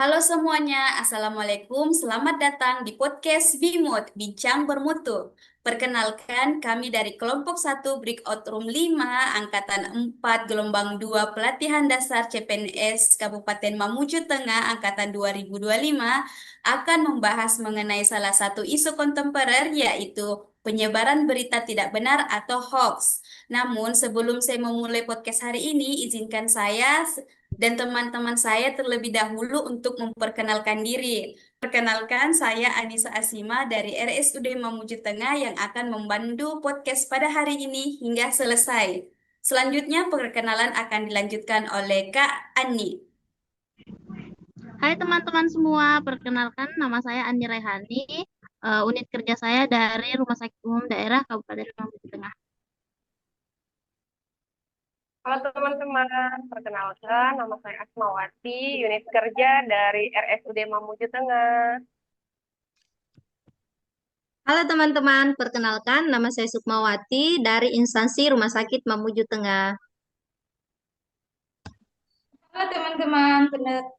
Halo semuanya, Assalamualaikum. Selamat datang di podcast BIMUT, Bincang Bermutu. Perkenalkan, kami dari kelompok 1 Breakout Room 5, Angkatan 4, Gelombang 2, Pelatihan Dasar CPNS Kabupaten Mamuju Tengah, Angkatan 2025, akan membahas mengenai salah satu isu kontemporer, yaitu penyebaran berita tidak benar atau hoax. Namun, sebelum saya memulai podcast hari ini, izinkan saya dan teman-teman saya terlebih dahulu untuk memperkenalkan diri. Perkenalkan, saya Anissa Asima dari RSUD Mamuju Tengah yang akan membantu podcast pada hari ini hingga selesai. Selanjutnya, perkenalan akan dilanjutkan oleh Kak Ani. Hai teman-teman semua, perkenalkan nama saya Andi Raihani. Unit kerja saya dari Rumah Sakit Umum Daerah Kabupaten Mamuju Tengah. Halo teman-teman, perkenalkan nama saya Asmawati, unit kerja dari RSUD Mamuju Tengah. Halo teman-teman, perkenalkan nama saya Sukmawati dari instansi Rumah Sakit Mamuju Tengah. Halo teman-teman,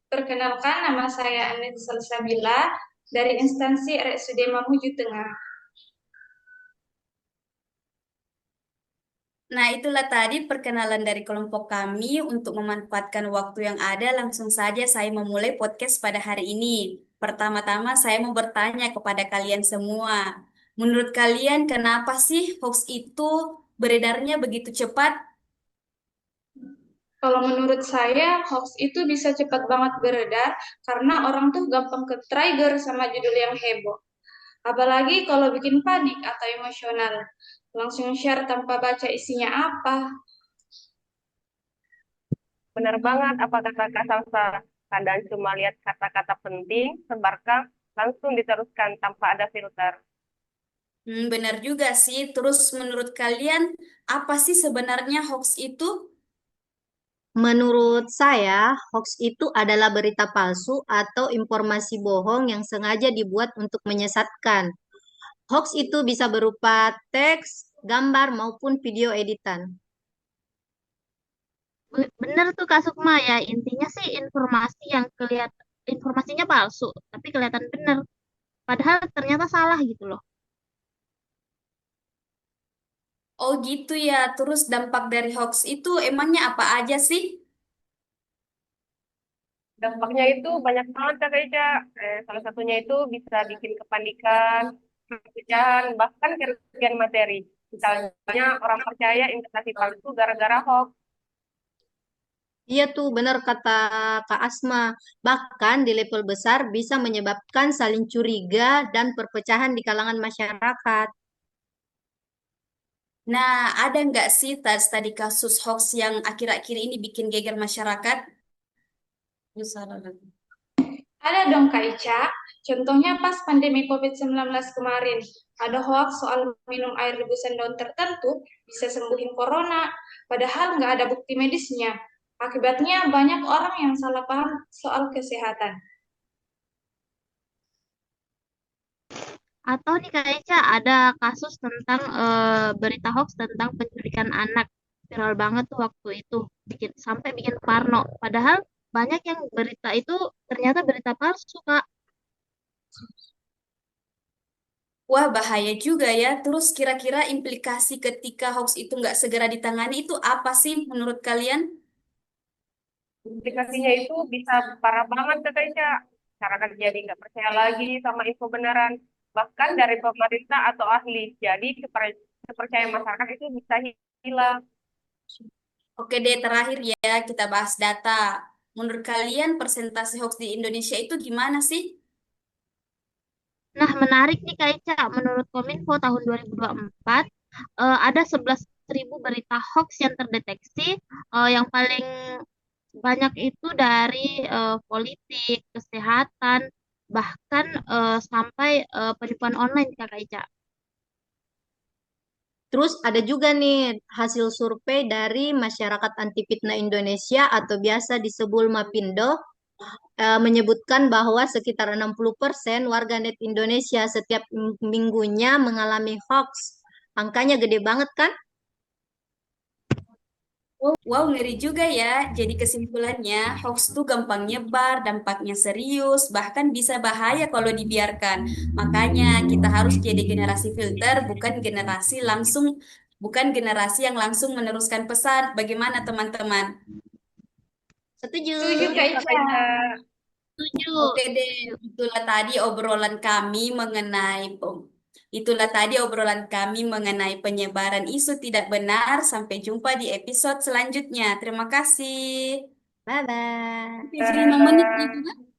perkenalkan nama saya Anet Salsabila dari instansi RSUD Mamuju Tengah. Nah, itulah tadi perkenalan dari kelompok kami. Untuk memanfaatkan waktu yang ada, langsung saja saya memulai podcast pada hari ini. Pertama-tama, saya mau bertanya kepada kalian semua. Menurut kalian, kenapa sih hoax itu beredarnya begitu cepat? Kalau menurut saya, hoax itu bisa cepat banget beredar karena orang tuh gampang ke trigger sama judul yang heboh. Apalagi kalau bikin panik atau emosional. Langsung share tanpa baca isinya apa. Benar banget apa kata Kak Salsa. Kadang cuma lihat kata-kata penting, sebarkan, langsung diteruskan tanpa ada filter. Benar juga sih. Terus menurut kalian, apa sih sebenarnya hoax itu? Menurut saya, hoax itu adalah berita palsu atau informasi bohong yang sengaja dibuat untuk menyesatkan. Hoax itu bisa berupa teks, gambar, maupun video editan. Bener tuh Kak Sukma ya, intinya sih informasi yang informasinya palsu, tapi kelihatan bener. Padahal ternyata salah gitu loh. Oh gitu ya. Terus dampak dari hoax itu emangnya apa aja sih? Dampaknya itu banyak banget Kak Eja. Salah satunya itu bisa bikin kepanikan, perpecahan, bahkan kerugian materi. Misalnya orang percaya investasi palsu gara-gara hoax. Iya tuh, benar kata Kak Asma. Bahkan di level besar bisa menyebabkan saling curiga dan perpecahan di kalangan masyarakat. Nah, ada nggak sih tadi kasus hoax yang akhir-akhir ini bikin geger masyarakat? Ada dong Kak Ica, contohnya pas pandemi COVID-19 kemarin, ada hoax soal minum air rebusan daun tertentu bisa sembuhin corona, padahal nggak ada bukti medisnya. Akibatnya banyak orang yang salah paham soal kesehatan. Atau nih Kak Eca, ada kasus tentang berita hoax tentang penculikan anak. Viral banget tuh waktu itu, sampai bikin parno. Padahal banyak yang berita itu ternyata berita palsu, Kak. Wah, bahaya juga ya. Terus kira-kira implikasi ketika hoax itu nggak segera ditangani itu apa sih menurut kalian? Implikasinya itu bisa parah banget katanya. Masyarakat jadi nggak percaya lagi sama info beneran. Bahkan dari pemerintah atau ahli. Jadi kepercayaan masyarakat itu bisa hilang. Oke deh, terakhir ya kita bahas data. Menurut kalian persentase hoax di Indonesia itu gimana sih? Nah, menarik nih Kak Eca. Menurut Kominfo tahun 2024, ada 11.000 berita hoax yang terdeteksi. Yang paling banyak itu dari politik, kesehatan, bahkan sampai penipuan online, Kak Eca. Terus ada juga nih hasil survei dari Masyarakat Anti Fitnah Indonesia atau biasa disebut MAPindo menyebutkan bahwa sekitar 60% warganet Indonesia setiap minggunya mengalami hoax. Angkanya gede banget kan? Wow, ngeri juga ya. Jadi kesimpulannya, hoax tuh gampang nyebar, dampaknya serius, bahkan bisa bahaya kalau dibiarkan. Makanya kita harus jadi generasi filter, bukan generasi yang langsung meneruskan pesan. Bagaimana teman-teman? Setuju. Setuju Kak Setuju, Kak Ica. Ica. Setuju. Oke deh, Setuju. itulah tadi obrolan kami mengenai penyebaran isu tidak benar. Sampai jumpa di episode selanjutnya. Terima kasih. Bye-bye. Sampai 5 menit gitu kan?